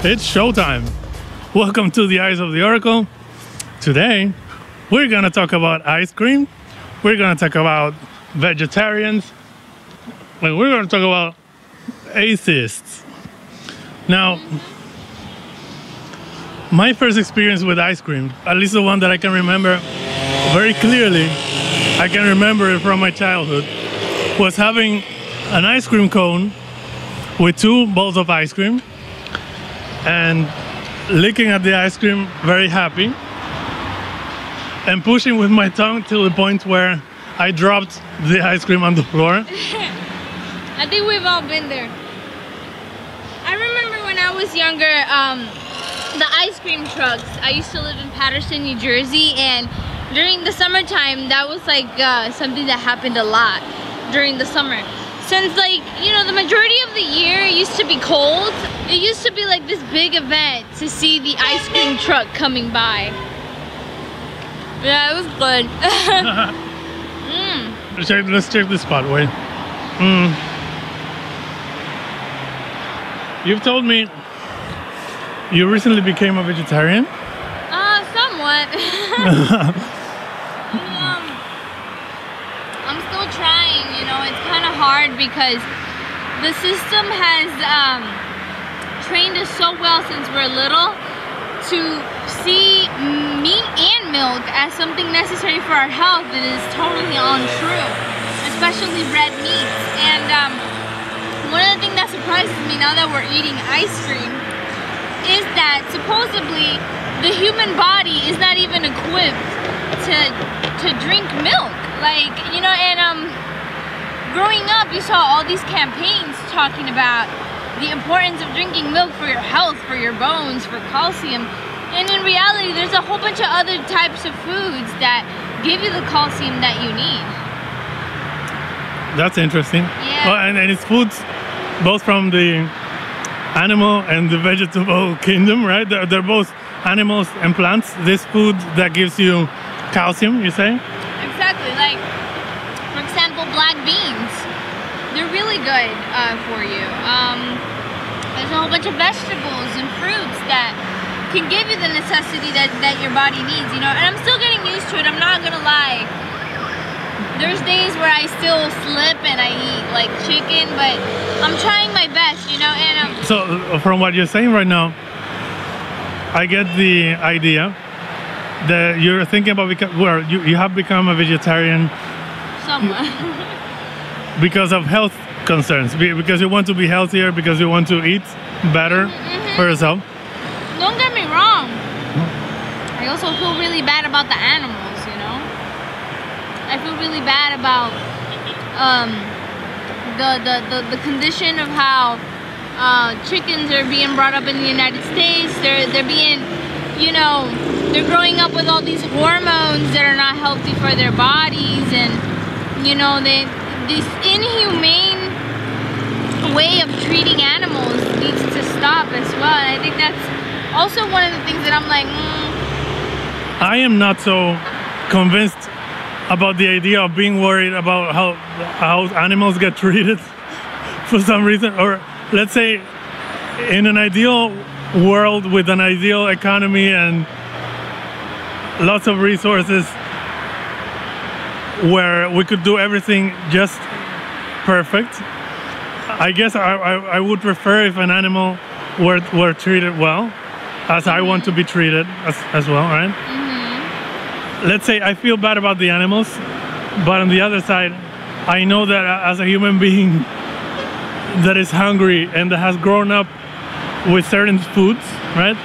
It's showtime. Welcome to the Eyes of the Oracle. Today, we're gonna talk about ice cream. We're gonna talk about vegetarians. And we're gonna talk about atheists. Now, my first experience with ice cream, at least the one that I can remember very clearly, I can remember it from my childhood, was having an ice cream cone with 2 bowls of ice cream and licking at the ice cream very happy and pushing with my tongue till the point where I dropped the ice cream on the floor. I think we've all been there. I remember when I was younger, the ice cream trucks. I used to live in Patterson, New Jersey, and during the summertime, that was like something that happened a lot during the summer. Since, like, you know, the majority of the year used to be cold, it used to be like this big event to see the ice cream truck coming by. Yeah, it was good. Let's check this spot, wait. You've told me you recently became a vegetarian? Somewhat. I'm still trying, you know, it's kind of hard because the system has trained us so well since we're little to see meat and milk as something necessary for our health that is totally untrue, especially red meats. And one of the things that surprises me now that we're eating ice cream is that supposedly the human body is not even equipped to drink milk. Like, you know, and growing up, you saw all these campaigns talking about the importance of drinking milk for your health, for your bones, for calcium. And in reality, there's a whole bunch of other types of foods that give you the calcium that you need. That's interesting. Yeah. Well, and it's foods both from the animal and the vegetable kingdom, right? They're both animals and plants. This food that gives you calcium, you say? Exactly. Like, for example, black beans. They're really good for you. There's a whole bunch of vegetables and fruits that can give you the necessity that your body needs, you know? And I'm still getting used to it, I'm not gonna lie. There's days where I still slip and I eat like chicken, but I'm trying my best, you know? And So from what you're saying right now, I get the idea that you're thinking about you have become a vegetarian somewhat. because of health concerns, because you want to be healthier, because you want to eat better for yourself. Don't get me wrong. I also feel really bad about the animals, you know? I feel really bad about the condition of how chickens are being brought up in the United States. They're being, you know, they're growing up with all these hormones that are not healthy for their bodies, and you know, this inhumane way of treating animals needs to stop as well. And I think that's also one of the things that I'm like, I am not so convinced about the idea of being worried about how animals get treated for some reason. Or let's say in an ideal world with an ideal economy and lots of resources where we could do everything just perfect, I guess I would prefer if an animal were treated well, as I want to be treated as well, right? Let's say I feel bad about the animals, but on the other side, I know that as a human being that is hungry and that has grown up with certain foods, right?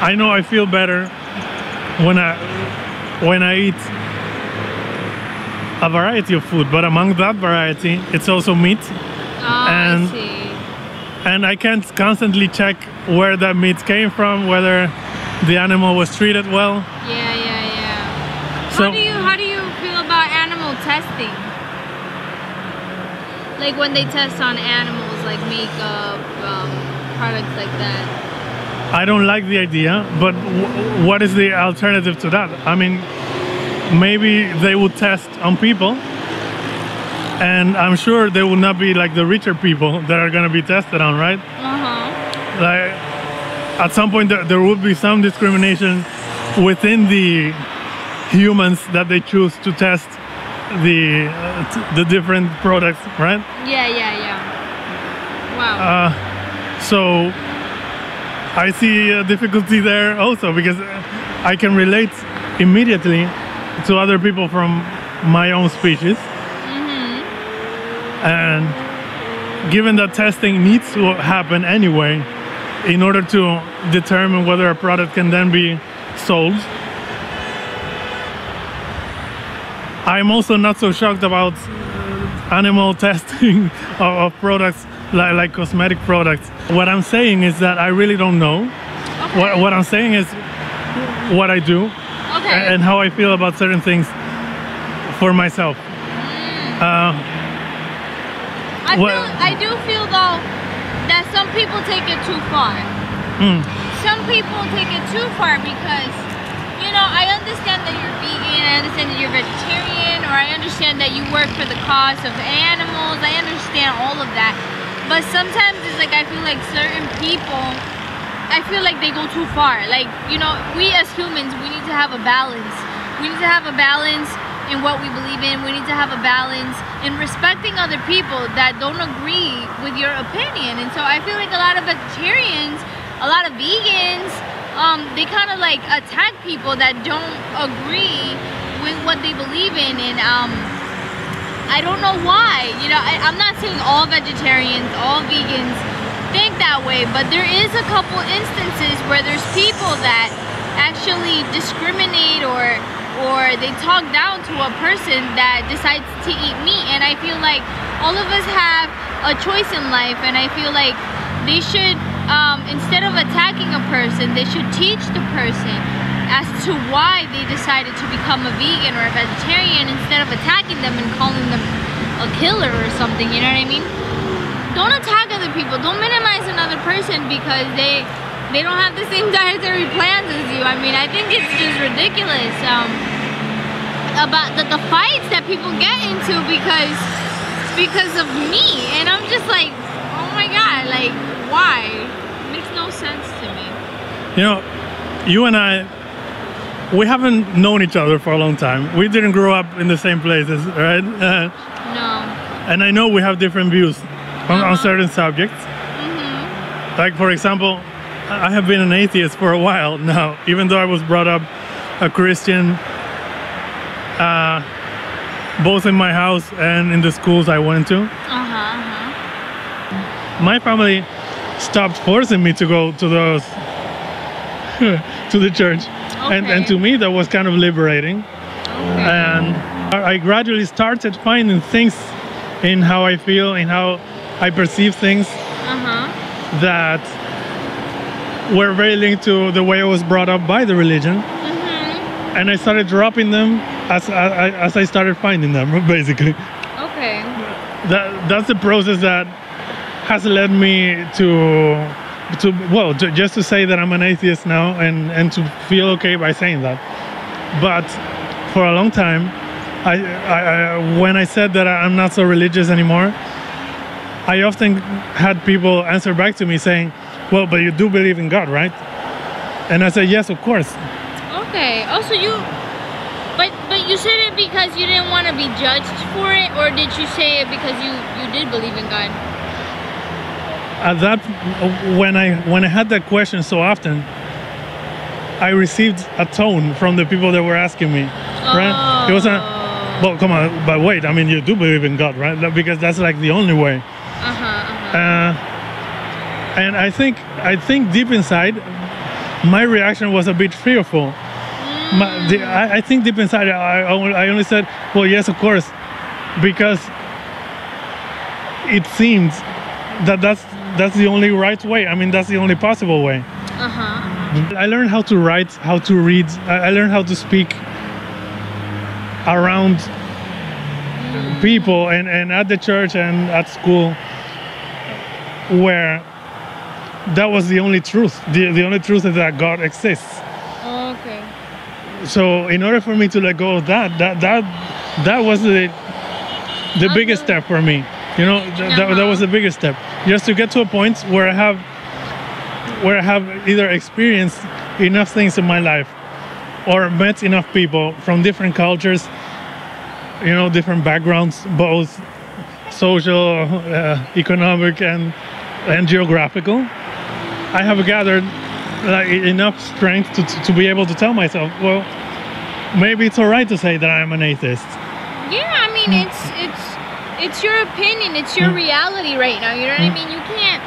I know I feel better when I eat a variety of food, but among that variety, it's also meat. I see. And I can't constantly check where that meat came from, whether the animal was treated well. Yeah. So, how do you feel about animal testing? Like when they test on animals, like makeup, products like that. I don't like the idea, but what is the alternative to that? I mean, maybe they would test on people, and I'm sure they will not be like the richer people that are gonna be tested on, right? Uh-huh. Like, at some point there would be some discrimination within the humans that they choose to test the different products, right? Yeah. Wow. So I see a difficulty there also, because I can relate immediately to other people from my own species. And given that testing needs to happen anyway in order to determine whether a product can then be sold, I'm also not so shocked about animal testing of products like cosmetic products. What I'm saying is that I really don't know. Okay. What I'm saying is what I do, Okay. and how I feel about certain things for myself. I do feel though that some people take it too far. Some people take it too far because, you know, I understand that you're vegan, I understand that you're vegetarian, or I understand that you work for the cause of animals. I understand all of that. But sometimes it's like I feel like certain people, I feel like they go too far. Like, you know, we as humans, we need to have a balance. We need to have a balance in what we believe in. We need to have a balance in respecting other people that don't agree with your opinion. And so I feel like a lot of vegetarians, a lot of vegans, they kind of like attack people that don't agree with what they believe in. And I don't know why. You know, I'm not saying all vegetarians, all vegans think that way, but there is a couple instances where there's people that actually discriminate or they talk down to a person that decides to eat meat. And I feel like all of us have a choice in life, and I feel like they should, instead of attacking a person, they should teach the person as to why they decided to become a vegan or a vegetarian, instead of attacking them and calling them a killer or something, you know what I mean? Don't attack other people. Don't minimize another person because they don't have the same dietary plans as you. I mean, I think it's just ridiculous about the fights that people get into because of meat. And I'm just like, oh my God, like, why? It makes no sense to me. You know, you and I, we haven't known each other for a long time. We didn't grow up in the same places, right? No. And I know we have different views on certain subjects. Like, for example, I have been an atheist for a while now, even though I was brought up a Christian, both in my house and in the schools I went to. My family stopped forcing me to go to those to the church. Okay. And to me that was kind of liberating. Okay. And I gradually started finding things in how I feel, in how I perceive things that were very linked to the way I was brought up by the religion. And I started dropping them as I started finding them, basically. Okay. That's the process that has led me to just to say that I'm an atheist now, and to feel okay by saying that. But for a long time, when I said that I'm not so religious anymore, I often had people answer back to me saying, well, but you do believe in God, right? And I said, yes, of course. Okay. Also, but you said it because you didn't want to be judged for it, or did you say it because you did believe in God? At that, when I had that question so often, I received a tone from the people that were asking me, right? It wasn't, well, come on, but wait, I mean, you do believe in God, right? Because that's like the only way. And I think deep inside, my reaction was a bit fearful. I think deep inside, I only said, well, yes, of course, because it seems that's the only right way. I mean, that's the only possible way. I learned how to write, how to read. I learned how to speak around people and at the church and at school, where that was the only truth. The only truth is that God exists. Okay. So in order for me to let go of that was the biggest step for me. You know, that was the biggest step. Just to get to a point where I have where I have either experienced enough things in my life or met enough people from different cultures, you know, different backgrounds, both social, economic, and geographical. I have gathered enough strength to be able to tell myself, well, maybe it's all right to say that I'm an atheist. Yeah, I mean, it's your opinion, it's your reality right now. You know what I mean? You can't.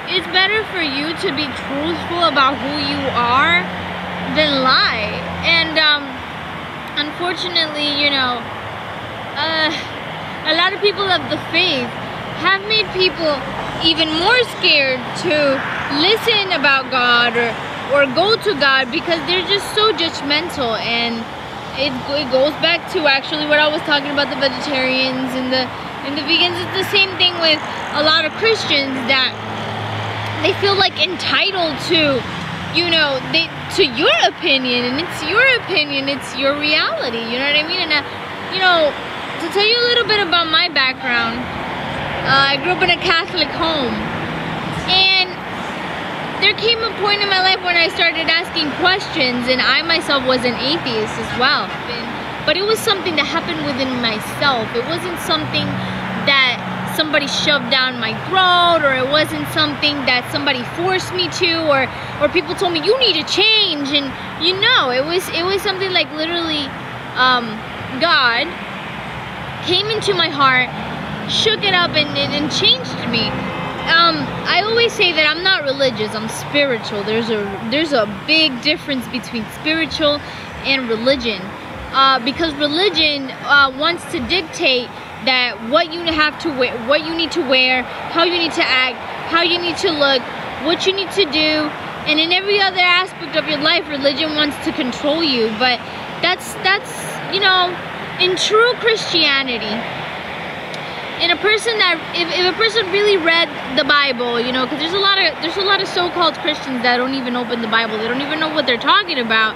It's better for you to be truthful about who you are than lie. And unfortunately, you know, a lot of people of the faith have made people even more scared to listen about God or go to God because they're just so judgmental. And it goes back to actually what I was talking about, the vegetarians and the vegans. It's the same thing with a lot of Christians, that they feel like entitled to, you know, to your opinion, and it's your opinion, it's your reality, you know what I mean? And you know, to tell you a little bit about my background, I grew up in a Catholic home, and there came a point in my life when I started asking questions, and I myself was an atheist as well. But it was something that happened within myself. It wasn't something that somebody shoved down my throat, or it wasn't something that somebody forced me to, or people told me you need to change. And you know, it was something like literally God came into my heart, shook it up, and changed me. I always say that I'm not religious, I'm spiritual. There's a big difference between spiritual and religion, because religion wants to dictate that what you have to wear, what you need to wear, how you need to act, how you need to look, what you need to do, and in every other aspect of your life, religion wants to control you. But that's you know, in true Christianity, in a person that if a person really read the Bible, you know, because there's a lot of so-called Christians that don't even open the Bible, they don't even know what they're talking about.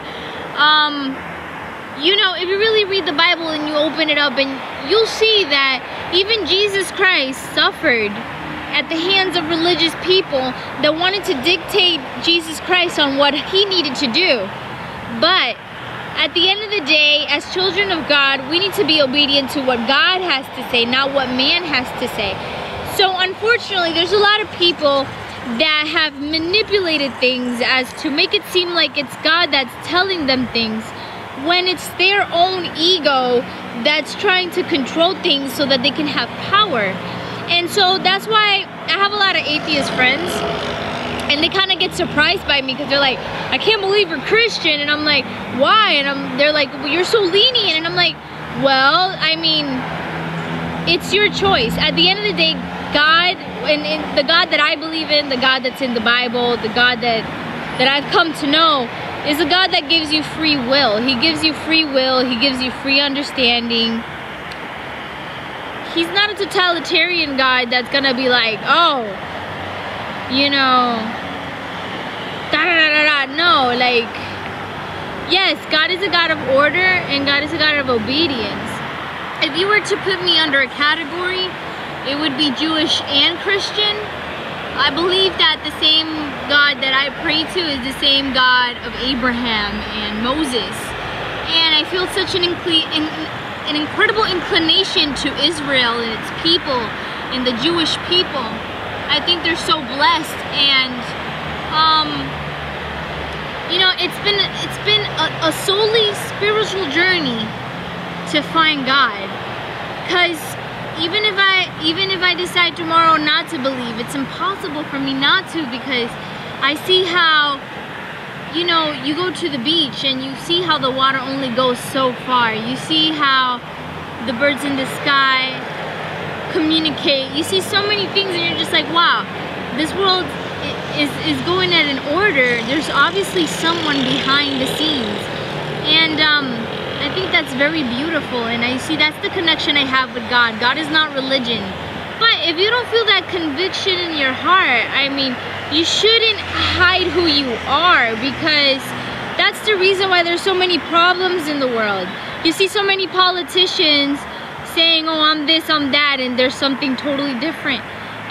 You know, if you really read the Bible and you open it up, and you'll see that even Jesus Christ suffered at the hands of religious people that wanted to dictate Jesus Christ on what he needed to do. But at the end of the day, as children of God, we need to be obedient to what God has to say, not what man has to say. So unfortunately, there's a lot of people that have manipulated things as to make it seem like it's God that's telling them things, when it's their own ego that's trying to control things so that they can have power. And so that's why I have a lot of atheist friends, and they kind of get surprised by me because they're like, I can't believe you're Christian. And I'm like, why? And they're like, well, you're so lenient. And I'm like, well, I mean, it's your choice. At the end of the day, God, and the God that I believe in, the God that's in the Bible, the God that I've come to know, is a God that gives you free will. He gives you free will. He gives you free understanding. He's not a totalitarian God that's gonna be like, oh, you know, no, like, yes, God is a God of order, and God is a God of obedience. If you were to put me under a category, it would be Jewish and Christian. I believe that the same God that I pray to is the same God of Abraham and Moses. And I feel such an incredible inclination to Israel and its people and the Jewish people. I think they're so blessed, and you know, it's been a solely spiritual journey to find God. Because even if I decide tomorrow not to believe, it's impossible for me not to, because I see how, you know, you go to the beach and you see how the water only goes so far. You see how the birds in the sky communicate. You see so many things, and you're just like, wow, this world is going at an order. There's obviously someone behind the scenes, and I think that's very beautiful. And I see that's the connection I have with God. God is not religion. But if you don't feel that conviction in your heart, I mean, you shouldn't hide who you are, because that's the reason why there's so many problems in the world. You see so many politicians saying, oh, I'm this, I'm that, and there's something totally different.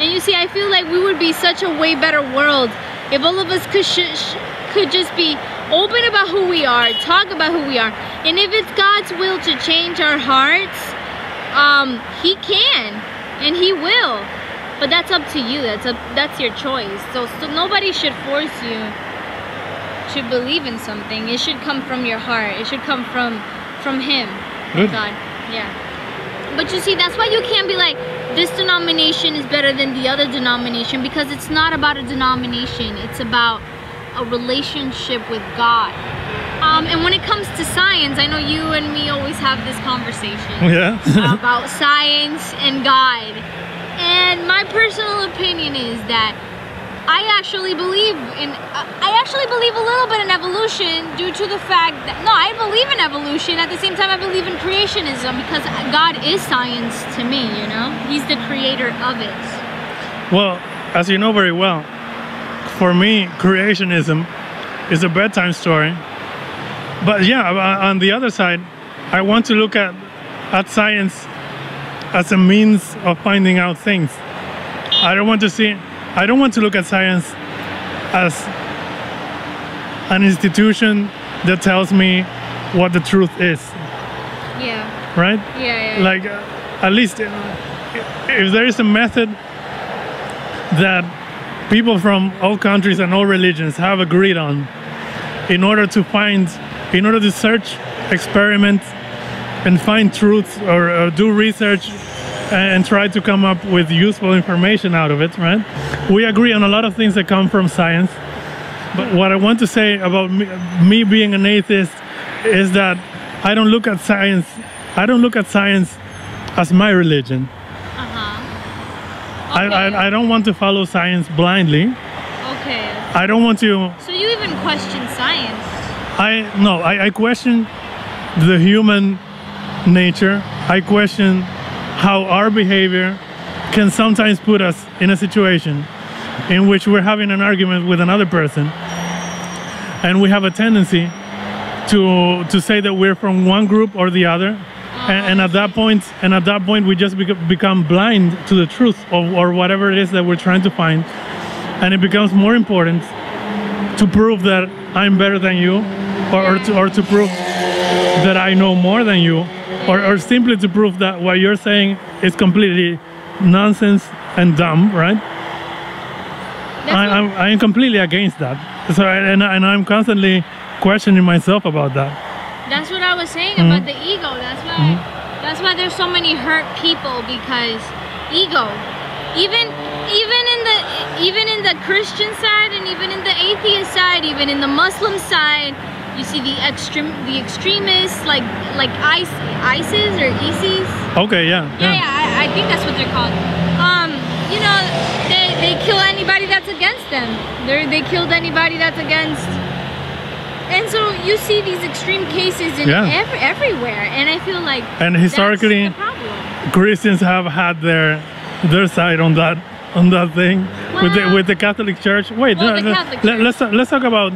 And you see, I feel like we would be such a way better world If all of us could just be open about who we are, talk about who we are, and if it's God's will to change our hearts, He can and He will. But that's up to you. That's your choice. So nobody should force you to believe in something. It should come from your heart. It should come from Him, from God. Yeah. But you see, that's why you can't be like, this denomination is better than the other denomination, because it's not about a denomination. It's about a relationship with God. And when it comes to science, I know you and me always have this conversation about science and God. And my personal opinion is that I actually believe a little bit in evolution, due to the fact that, no, I believe in evolution. At the same time, I believe in creationism, because God is science to me, you know? He's the creator of it. Well, as you know very well, for me, creationism is a bedtime story. But yeah, on the other side, I want to look at science as a means of finding out things. I don't want to look at science as an institution that tells me what the truth is. Yeah. Right? Yeah. Like, at least if there is a method that people from all countries and all religions have agreed on in order to search, experiment, and find truth, or do research and try to come up with useful information out of it, right? We agree on a lot of things that come from science. But what I want to say about me being an atheist is that I don't look at science as my religion. Okay. I don't want to follow science blindly. Okay. I don't want to. So you even question science? I question the human nature. I question how our behavior can sometimes put us in a situation in which we're having an argument with another person, and we have a tendency to say that we're from one group or the other, and at that point we just become blind to the truth or whatever it is that we're trying to find, and it becomes more important to prove that I'm better than you, or to prove that I know more than you, or simply to prove that what you're saying is completely nonsense and dumb, right? I'm completely against that. So and I'm constantly questioning myself about that. That's what I was saying about the ego. That's why there's so many hurt people, because ego. Even in the Christian side, and even in the atheist side, even in the Muslim side, you see the extremists like ISIS or ISIS. Okay, yeah. I think that's what they're called. You know, they kill anybody that's against them. They killed anybody that's against. And so you see these extreme cases in everywhere, and I feel like historically, that's the problem. Christians have had their side on that thing, with the Catholic Church. Wait, let's talk about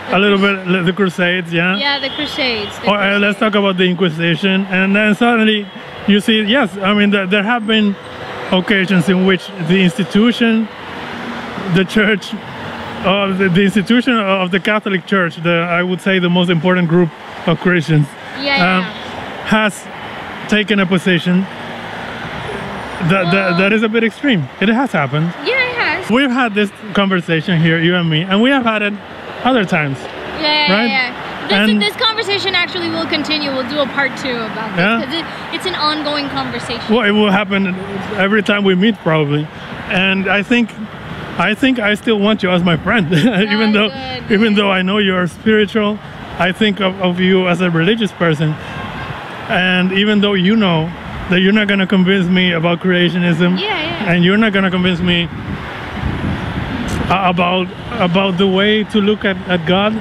a little bit the Crusades, Yeah, the Crusades. Let's talk about the Inquisition, and then suddenly you see, yes, I mean there have been occasions in which the institution, the Church, the institution of the Catholic Church, I would say the most important group of Christians, has taken a position that is a bit extreme. It has happened. Yeah, it has. We've had this conversation here, you and me, and we have had it other times. This conversation actually will continue. We'll do a part 2 about this, because it's an ongoing conversation. Well, it will happen every time we meet, probably. And I think I still want you as my friend, even though I know you're spiritual. I think of you as a religious person, and even though you know that you're not going to convince me about creationism, and you're not going to convince me about the way to look at God,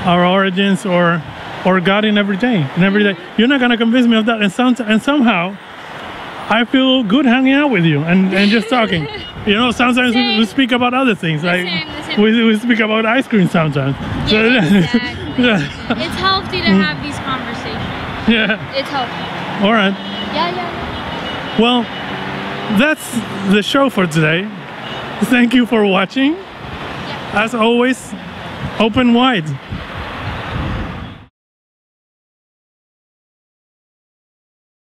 our origins, or God in every day. You're not going to convince me of that, and somehow I feel good hanging out with you and just talking. You know, sometimes we speak about other things, like we speak about ice cream sometimes. Exactly. It's healthy to have these conversations. Yeah. It's healthy. All right. Yeah. Well, that's the show for today. Thank you for watching. as always, open wide.